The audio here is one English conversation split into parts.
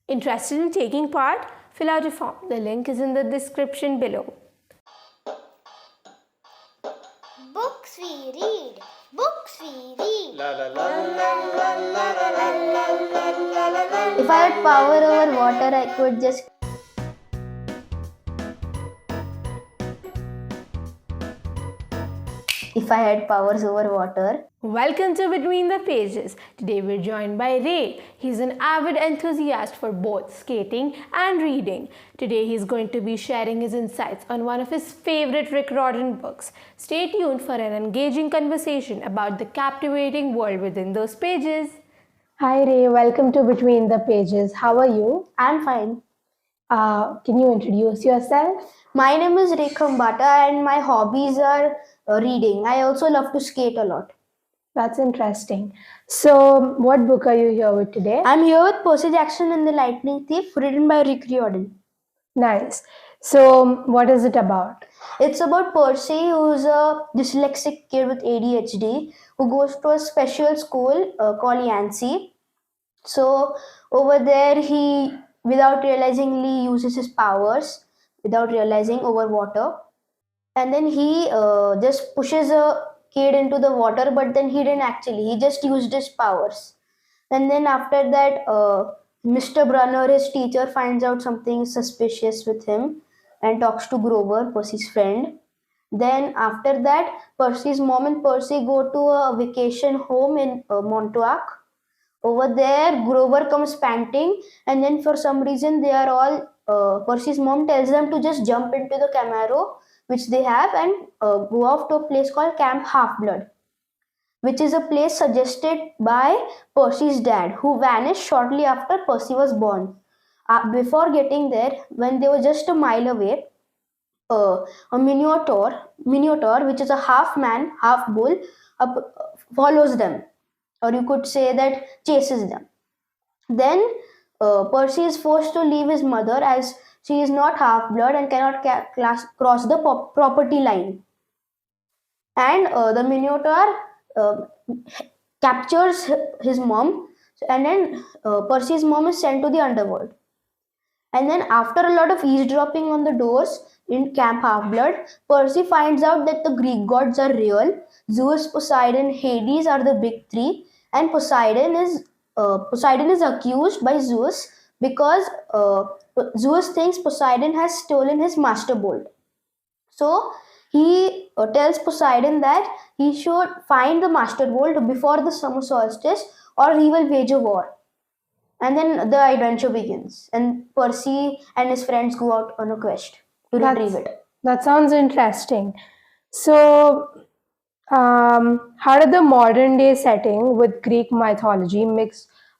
Interested in taking part? Fill out a form. The link is in the description below. Books we read. Books we read. If I had power over water, I could just. If I had powers over water. Welcome to Between the Pages. Today we're joined by Ray. He's an avid enthusiast for both skating and reading. Today he's going to be sharing his insights on one of his favorite Rick Riordan books. Stay tuned for an engaging conversation about the captivating world within those pages. Hi Ray, welcome to Between the Pages. How are you? I'm fine. Can you introduce yourself? My name is Khambatta and my hobbies are reading. I also love to skate a lot. That's interesting. So, what book are you here with today? I'm here with Percy Jackson and the Lightning Thief, written by Rick Riordan. Nice. So, what is it about? It's about Percy, who's a dyslexic kid with ADHD who goes to a special school called Yancey. So, over there, he, without realizingly, uses his powers without realizing over water. And then he just pushes a kid into the water, but then he didn't actually, he just used his powers. And then after that, Mr. Brunner, his teacher, finds out something suspicious with him and talks to Grover, Percy's friend. Then after that, Percy's mom and Percy go to a vacation home in Montauk. Over there, Grover comes panting, and then for some reason they are all. Percy's mom tells them to just jump into the Camaro, which they have, and go off to a place called Camp Half-Blood, which is a place suggested by Percy's dad, who vanished shortly after Percy was born. Before getting there, when they were just a mile away, a minotaur, which is a half man, half bull, follows them, or you could say that chases them. Then Percy is forced to leave his mother as she is not half blood and cannot cross the property line. And the Minotaur captures his mom, and then Percy's mom is sent to the underworld. And then, after a lot of eavesdropping on the doors in Camp Half-Blood, Percy finds out that the Greek gods are real. Zeus, Poseidon, Hades are the big three, and Poseidon is accused by Zeus because Zeus thinks Poseidon has stolen his master bolt. So he tells Poseidon that he should find the master bolt before the summer solstice, or he will wage a war. And then the adventure begins, and Percy and his friends go out on a quest to retrieve it. That sounds interesting. So, how did the modern day setting with Greek mythology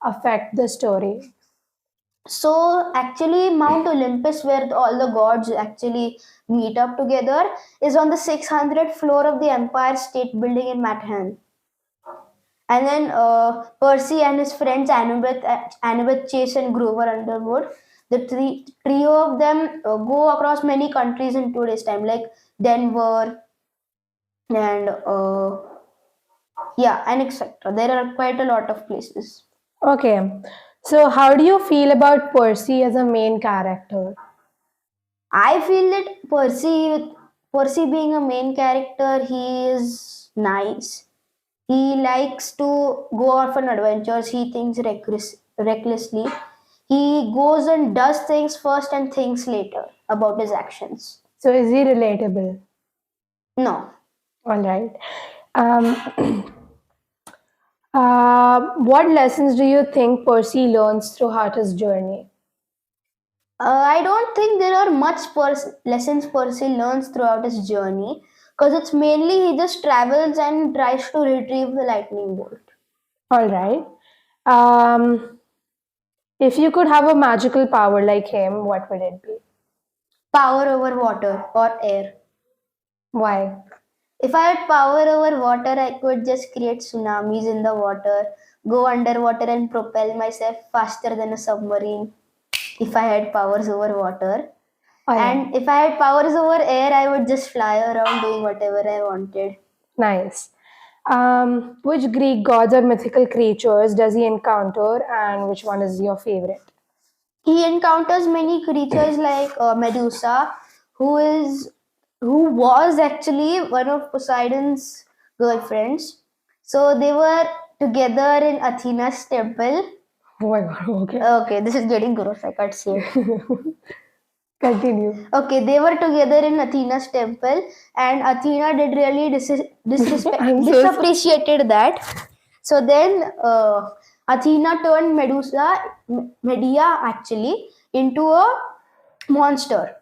affect the story? So actually, Mount Olympus, where all the gods actually meet up together, is on the 600th floor of the Empire State Building in Manhattan. And then Percy and his friends Annabeth, Chase, and Grover Underwood, the trio of them go across many countries in 2 days' time, like Denver and and etc. There are quite a lot of places. Okay. So, how do you feel about Percy as a main character? I feel that Percy being a main character, he is nice. He likes to go off on adventures. He thinks recklessly. He goes and does things first and thinks later about his actions. So, is he relatable? No. All right. What lessons do you think Percy learns throughout his journey? I don't think there are much lessons Percy learns throughout his journey, because it's mainly he just travels and tries to retrieve the lightning bolt. All right. If you could have a magical power like him, what would it be? Power over water or air. Why? If I had power over water, I could just create tsunamis in the water, go underwater and propel myself faster than a submarine. If I had powers over water. Oh, yeah. And if I had powers over air, I would just fly around doing whatever I wanted. Nice. Which Greek gods or mythical creatures does he encounter, and which one is your favorite? He encounters many creatures like Medusa, who is who was actually one of Poseidon's girlfriends. So they were together in Athena's temple. Oh my god, okay. Okay, this is getting gross. I can't say it. Continue. Okay, they were together in Athena's temple, and Athena did really I'm so disappreciated that. So then Athena turned Medea actually into a monster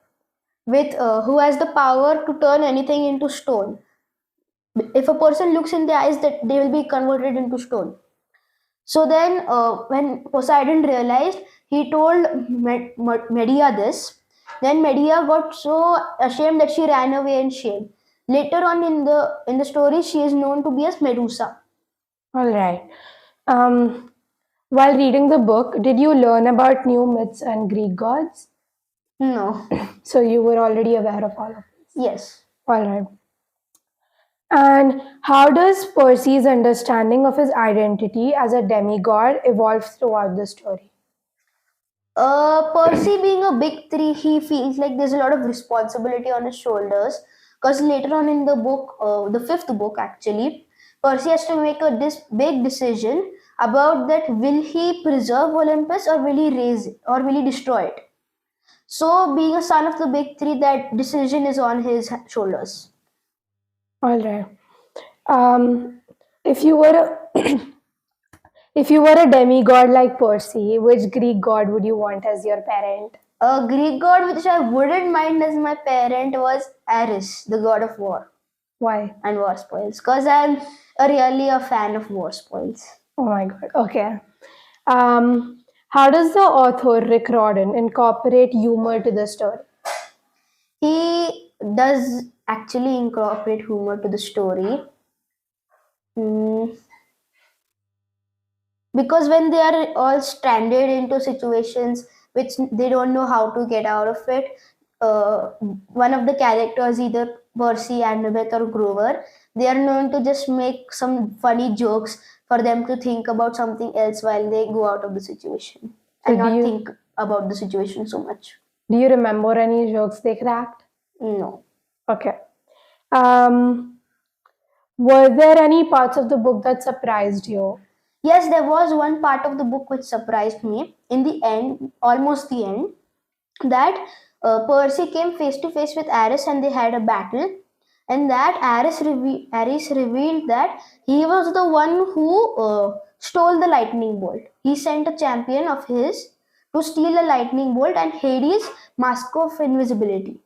with who has the power to turn anything into stone. If a person looks in the eyes, that they will be converted into stone. So then, when Poseidon realized, he told Medea this. Then Medea got so ashamed that she ran away in shame. Later on in the story, she is known to be as Medusa. All right. Um, while reading the book, did you learn about new myths and Greek gods? No. So you were already aware of all of this. Yes. All right. And how does Percy's understanding of his identity as a demigod evolve throughout the story? Percy being a big three, he feels like there's a lot of responsibility on his shoulders. Because later on in the book, the fifth book actually, Percy has to make this big decision about that will he preserve Olympus or will he raise it or will he destroy it. So, being a son of the big three, that decision is on his shoulders. All right. If you were a if you were a demigod like Percy, which Greek god would you want as your parent? A Greek god which I wouldn't mind as my parent was Ares, the god of war Why? and war spoils. Because I'm really a fan of war spoils. Oh my god. Okay. How does the author Rick Riordan incorporate humor to the story? He does actually incorporate humor to the story. Because when they are all stranded into situations which they don't know how to get out of it, one of the characters, either Percy, Annabeth, or Grover, they are known to just make some funny jokes for them to think about something else while they go out of the situation and So not think about the situation so much. do you remember any jokes they cracked? No. Okay. Were there any parts of the book that surprised you? Yes, there was one part of the book which surprised me. In the end, almost the end, that Percy came face to face with Ares and they had a battle. And that Ares revealed that he was the one who stole the lightning bolt. He sent a champion of his to steal a lightning bolt and Hades' mask of invisibility.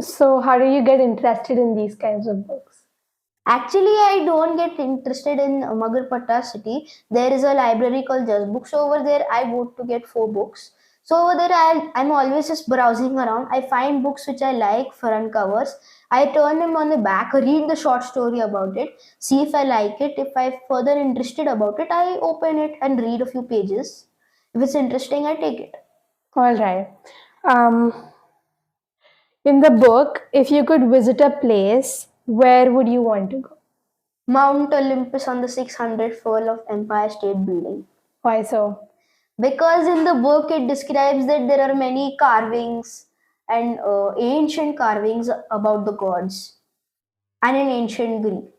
So how do you get interested in these kinds of books? Actually, I don't get interested in Magarpata city. There is a library called Just Books. So over there, I go to get 4 books. So over there, I'm always just browsing around. I find books which I like, front covers. I turn them on the back, read the short story about it, see if I like it. If I'm further interested about it, I open it and read a few pages. If it's interesting, I take it. All right. In the book, if you could visit a place, where would you want to go? Mount Olympus on the 600th floor of Empire State Building. Why so? Because in the book it describes that there are many carvings and ancient carvings about the gods and in ancient Greek.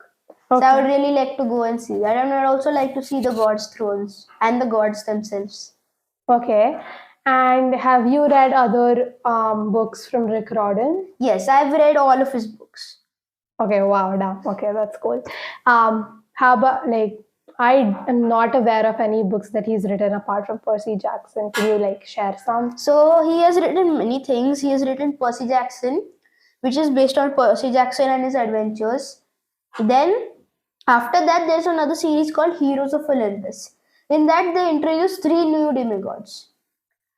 So I would really like to go and see that, and I'd also like to see the gods' thrones and the gods themselves. Okay. And have you read other books from Rick Riordan? Yes, I've read all of his books. Okay, wow, damn. Okay, that's cool. How about like I am not aware of any books that he's written apart from Percy Jackson. Can you like share some? So he has written many things. He has written Percy Jackson, which is based on Percy Jackson and his adventures. Then after that, there's another series called Heroes of Olympus. In that, they introduce 3 new demigods.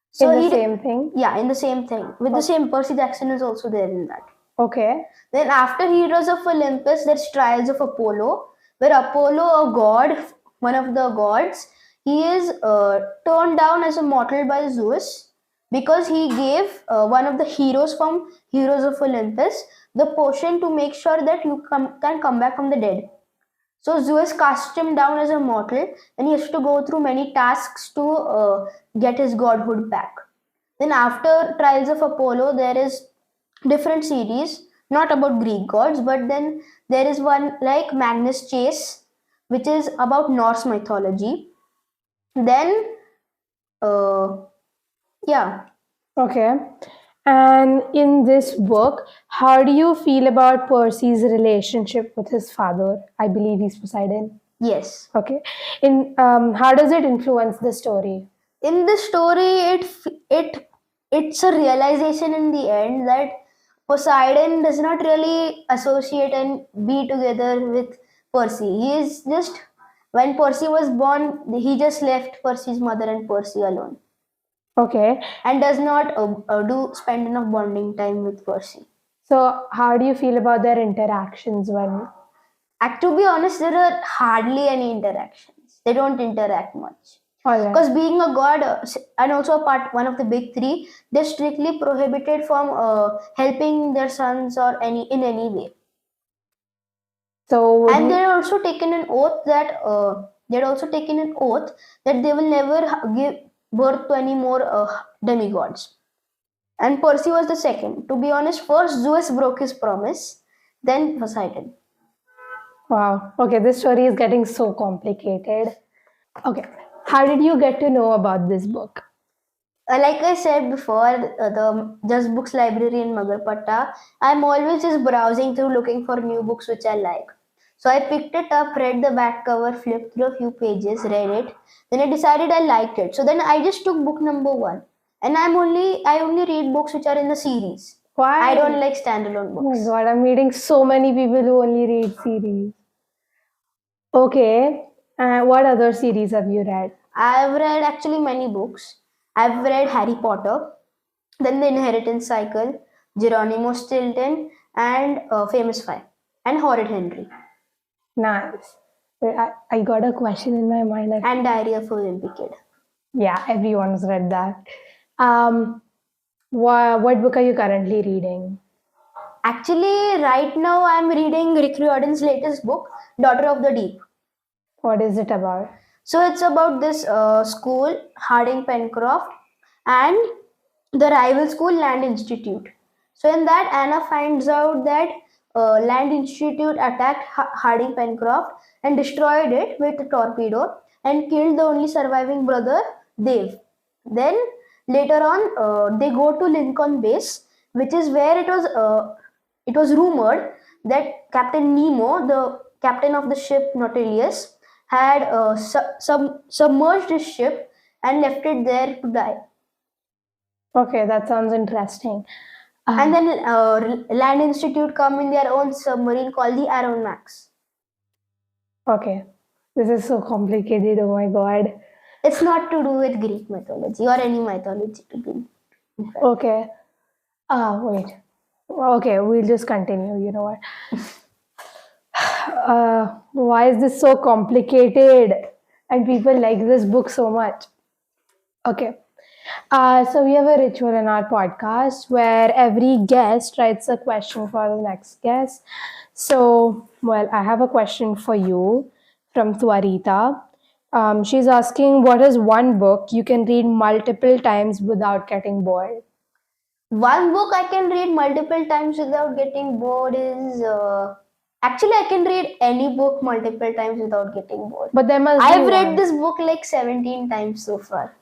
So in the same thing? Yeah, in the same thing. With the same, Percy Jackson is also there in that. Okay. Then after Heroes of Olympus, there's Trials of Apollo, where Apollo, a god, one of the gods, he is turned down as a mortal by Zeus because he gave one of the heroes from Heroes of Olympus the potion to make sure that you can come back from the dead. So Zeus cast him down as a mortal, and he has to go through many tasks to get his godhood back. Then after Trials of Apollo, there is different series, not about Greek gods, but then there is one like Magnus Chase, which is about Norse mythology. Then, uh, yeah, Okay. And in this book, how do you feel about Percy's relationship with his father? I believe he's Poseidon. yes. Okay. In how does it influence the story? In the story, it's a realization in the end that Poseidon does not really associate and be together with Percy. He is just when Percy was born, he just left Percy's mother and Percy alone, Okay. and does not do spend enough bonding time with Percy. So how do you feel about their interactions when? To be honest, there are hardly any interactions. They don't interact much. All right. Because being a god and also a part one of the big three, they're strictly prohibited from helping their sons or in any way. So would And you- they're also taken an oath that they will never give birth to any more demigods. And Percy was the second. To be honest, first Zeus broke his promise, then Poseidon. Wow. Okay, this story is getting so complicated. Okay. How did you get to know about this book? Like I said before, the Just Books library in Khambatta, I'm always just browsing through looking for new books which I like. So I picked it up, read the back cover, flipped through a few pages, read it. Then I decided I liked it. So then I just took book number one. And I only read books which are in the series. Why? I don't like standalone Oh my books. god, I'm meeting so many people who only read series. Okay. What other series have you read? I've read actually many books. I've read Harry Potter, then The Inheritance Cycle, Geronimo Stilton, and Famous Five, and Horrid Henry, Nice. Wait, I got a question in my mind. and Diary of a Wimpy Kid. Yeah, everyone's read that. What book are you currently reading? Actually, right now I'm reading Rick Riordan's latest book, Daughter of the Deep. What is it about? So it's about this school, Harding Pencroft, and the rival school, Land Institute. So in that, Anna finds out that Land Institute attacked Harding Pencroft and destroyed it with a torpedo and killed the only surviving brother, Dave. Then later on, they go to Lincoln Base, which is where it was rumored that Captain Nemo, the captain of the ship Nautilus, had submerged his ship and left it there to die. Okay, that sounds interesting. And then Land Institute come in their own submarine called the Aronnax. Okay, this is so complicated. Oh my god. It's not to do with Greek mythology or any mythology to do. Okay. Wait. Okay, we'll just continue. You know what? Why is this so complicated? And people like this book so much. Okay. So we have a ritual in our podcast where every guest writes a question for the next guest. So, well, I have a question for you from Twarita. She's asking, what is one book you can read multiple times without getting bored? One book I can read multiple times without getting bored is actually I can read any book multiple times without getting bored. But there must I've be read one. this book like 17 times so far.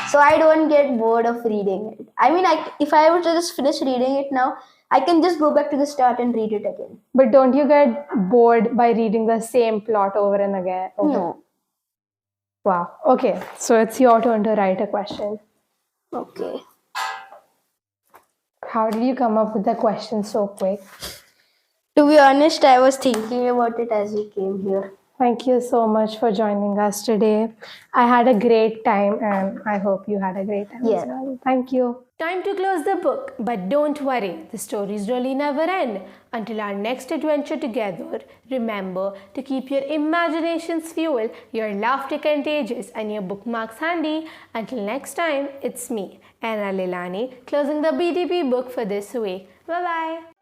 So I don't get bored of reading it. I mean, if I were to just finish reading it now, I can just go back to the start and read it again. But don't you get bored by reading the same plot over and again? No. Wow. Okay. So it's your turn to write a question. Okay. How did you come up with the question so quick? To be honest, I was thinking about it as we came here. Thank you so much for joining us today. I had a great time and I hope you had a great time as well. Thank you. Time to close the book, but don't worry, the stories really never end. Until our next adventure together, remember to keep your imaginations fueled, your laughter contagious, and your bookmarks handy. Until next time, it's me, Anna Lilani, closing the BTP book for this week. Bye-bye.